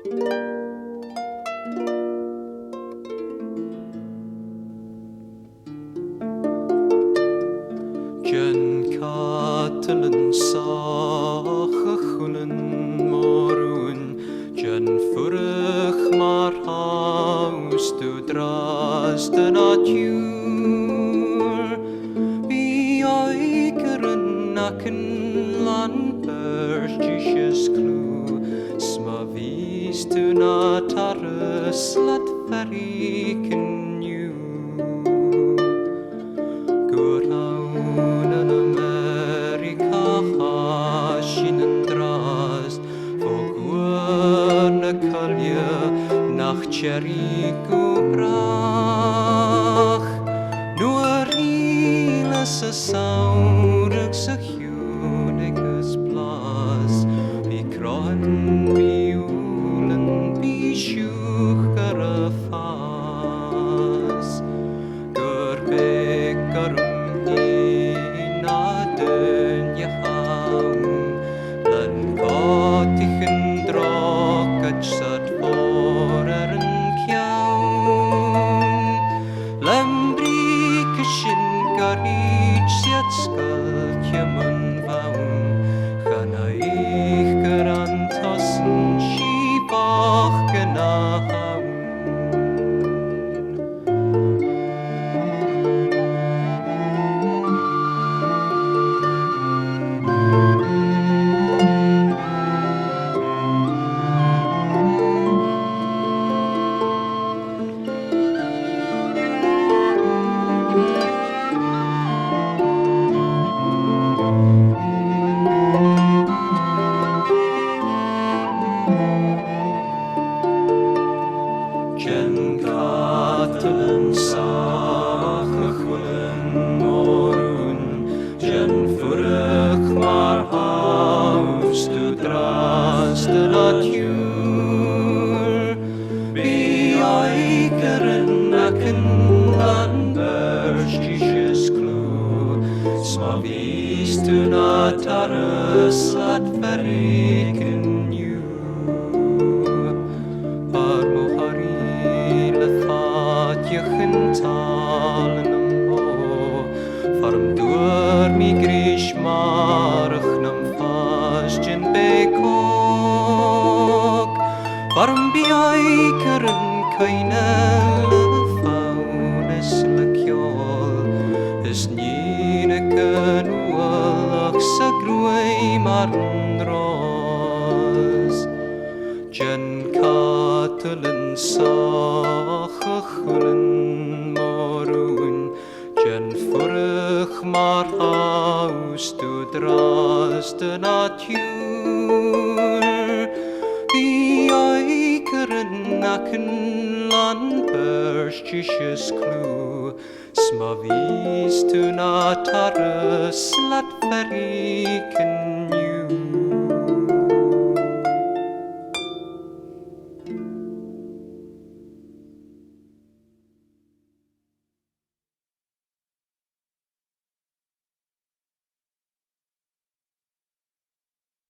Jen katelen sache chulen morun, jen furig maar haus du dras de natuur. Wie oikeren nakken lan perstjes klu, sma vis tu natarus lat veriken ju. Guraun Amerika haschinen drast, vogurne kalje nach Jericho brach. Nur hiles a saurig sa hudiges blas, vi kroen, vi ulen, vi sjuchgare fas. Gurbegarum hina dönje haun, len gotichen drokat sat voreren kjaun. Lembrikeshin garich siat skaltje mun vaun, gana ich garantossen skibach genahaun. Jen katelen sache chulen morun, jen furig maar haus du dras de natuur. Wie oikeren nakken lan perstjes klu, sma vis tu natarus lat veriken ju. Talen ho, farm door mi grish marach nam fastjen bekok, farm biaikeren keine faunes lekjol, is nine ken ualach sa gruei marnros. Jen katelen sache chulen morun, jen furig maar haus du dras de natuur. Wie oikeren nakken lan perstjes klu, sma vis tu natarus lat veriken ju.